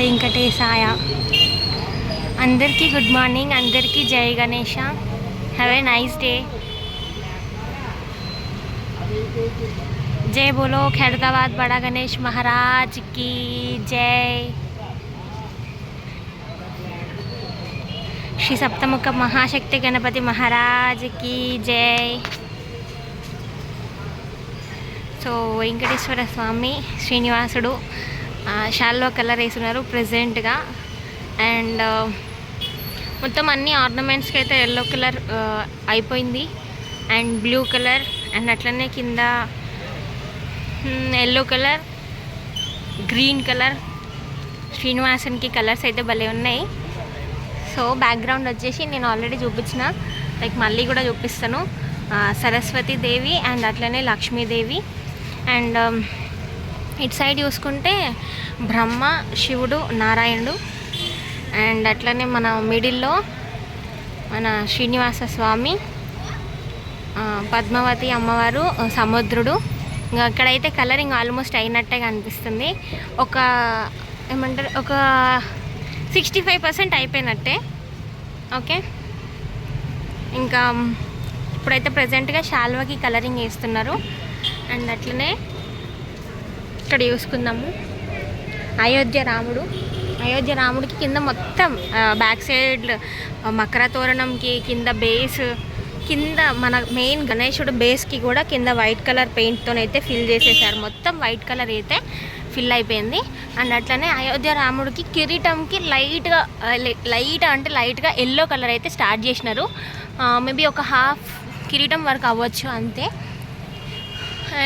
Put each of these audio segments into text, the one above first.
వెంకటేశాయ. అందరికీ good morning, అందరికీ జై Ganesha. Have a nice day. जय बोलो खैरताबाद बड़ा गणेश महाराज की जय. श्री सप्तमुख महाशक्ति गणपति महाराज की जय. సో వెంకటేశ్వర స్వామి శ్రీనివాసుడు షాల్లో కలర్ వేస్తున్నారు ప్రెజెంట్గా. అండ్ మొత్తం అన్ని ఆర్నమెంట్స్కి అయితే ఎల్లో కలర్ అయిపోయింది అండ్ బ్లూ కలర్ అండ్ అట్లనే కింద ఎల్లో కలర్, గ్రీన్ కలర్, శ్రీనివాసన్కి కలర్స్ అయితే భలే ఉన్నాయి. సో బ్యాక్గ్రౌండ్ వచ్చేసి నేను ఆల్రెడీ చూపించిన, లైక్ మళ్ళీ కూడా చూపిస్తాను. సరస్వతి దేవి అండ్ అట్లనే లక్ష్మీదేవి. అండ్ ఇటు సైడ్ చూసుకుంటే బ్రహ్మ, శివుడు, నారాయణుడు. అండ్ అట్లనే మన మిడిల్లో మన శ్రీనివాస స్వామి, పద్మావతి అమ్మవారు, సముద్రుడు. ఇంకా అక్కడైతే కలరింగ్ ఆల్మోస్ట్ అయినట్టే కనిపిస్తుంది. ఒక ఏమంటారు, ఒక 65% అయిపోయినట్టే. ఓకే, ఇంకా ఇప్పుడైతే ప్రజెంట్గా శాల్వాకి కలరింగ్ వేస్తున్నారు. అండ్ అట్లనే ఇక్కడ చూసుకుందాము అయోధ్య రాముడు. అయోధ్య రాముడికి కింద మొత్తం బ్యాక్ సైడ్ మకర తోరణంకి కింద బేస్, కింద మన మెయిన్ గణేశుడు బేస్కి కూడా కింద వైట్ కలర్ పెయింట్తో అయితే ఫిల్ చేసేసారు. మొత్తం వైట్ కలర్ అయితే ఫిల్ అయిపోయింది. అండ్ అట్లనే అయోధ్య రాముడికి కిరీటంకి లైట్గా ఎల్లో కలర్ అయితే స్టార్ట్ చేసినారు. మేబీ ఒక హాఫ్ కిరీటం వరకు అవ్వచ్చు అంతే.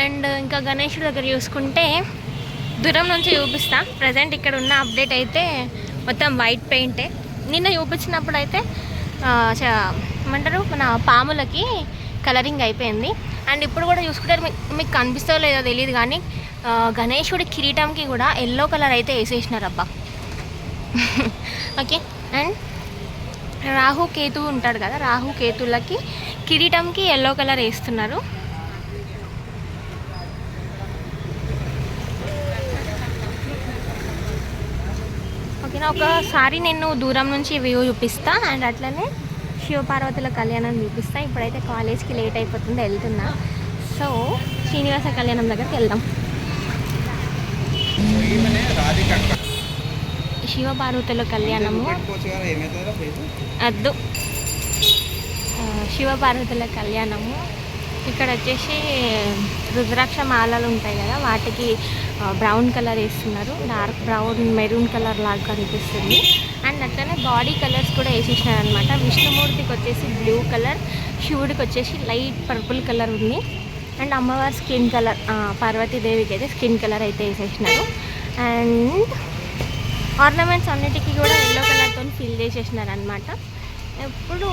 అండ్ ఇంకా గణేశుడి దగ్గర చూసుకుంటే దూరం నుంచి చూపిస్తా. ప్రజెంట్ ఇక్కడ ఉన్న అప్డేట్ అయితే మొత్తం వైట్ పెయింటే. నిన్న చూపించినప్పుడు అయితే ఏమంటారు, మన పాములకి కలరింగ్ అయిపోయింది. అండ్ ఇప్పుడు కూడా చూసుకుంటారు, మీకు కనిపిస్తుందో లేదో తెలియదు కానీ గణేశుడి కిరీటంకి కూడా ఎల్లో కలర్ అయితే వేసేసినారు అబ్బా. ఓకే, అండ్ రాహు కేతు ఉంటాడు కదా, రాహు కేతులకి కిరీటంకి ఎల్లో కలర్ వేస్తున్నారు. ఓకేనా, ఒకసారి నేను దూరం నుంచి వ్యూ చూపిస్తా. అండ్ అట్లనే శివపార్వతుల కళ్యాణం చూపిస్తా. ఇప్పుడైతే కాలేజ్కి లేట్ అయిపోతుంది, వెళ్తున్నా. సో శ్రీనివాస కళ్యాణం దగ్గరికి వెళ్దాం. శివపార్వతుల కళ్యాణము అద్దు, శివపార్వతుల కళ్యాణము. ఇక్కడ వచ్చేసి రుద్రాక్ష మాలలు ఉంటాయి కదా, వాటికి బ్రౌన్ కలర్ వేస్తున్నారు. డార్క్ బ్రౌన్, మెరూన్ కలర్ లాగా కనిపిస్తుంది. అండ్ అట్లనే బాడీ కలర్స్ కూడా వేసేసినారు అనమాట. విష్ణుమూర్తికి వచ్చేసి బ్లూ కలర్, శివుడికి వచ్చేసి లైట్ పర్పుల్ కలర్ ఉంది. అండ్ అమ్మవారి స్కిన్ కలర్, పార్వతీదేవికి అయితే స్కిన్ కలర్ అయితే వేసేసినారు. అండ్ ఆర్నమెంట్స్ అన్నిటికీ కూడా ఎల్లో కలర్తో ఫిల్ చేసేసినారు అనమాట. ఎప్పుడు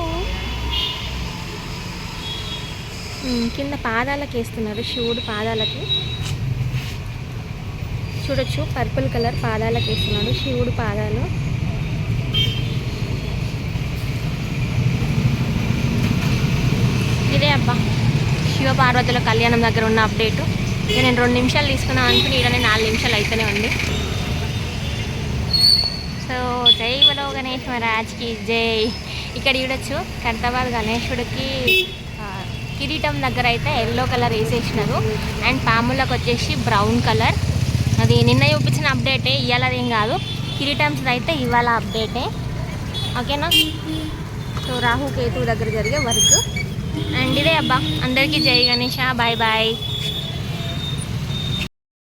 కింద పాదాలకు వేస్తున్నారు, శివుడు పాదాలకి చూడొచ్చు, పర్పుల్ కలర్ పాదాలకు వేస్తున్నాడు శివుడు పాదాలు. ఇదే అబ్బా శివపార్వతుల కళ్యాణం దగ్గర ఉన్న అప్డేటు. ఇక నేను 2 నిమిషాలు తీసుకున్నాను అనుకుని ఈడనే 4 నిమిషాలు అయితేనే ఉంది. సో జై బలో గణేష్ మహారాజ్కి జై. ఇక్కడ చూడొచ్చు ఖైరతాబాద్ గణేశుడికి కిరీటం దగ్గర అయితే ఎల్లో కలర్ వేసేసినారు. అండ్ పాములకు వచ్చేసి బ్రౌన్ కలర్. అది నిన్న చూపించిన అప్డేటే, ఇవాళదేం కాదు. కిరీటమ్స్ అయితే ఇవాళ అప్డేటే. ఓకేనా, సో రాహు కేతు దగ్గర జరిగే వర్క్. అండ్ ఇదే అబ్బా, అందరికీ జై గణేష, బాయ్ బాయ్.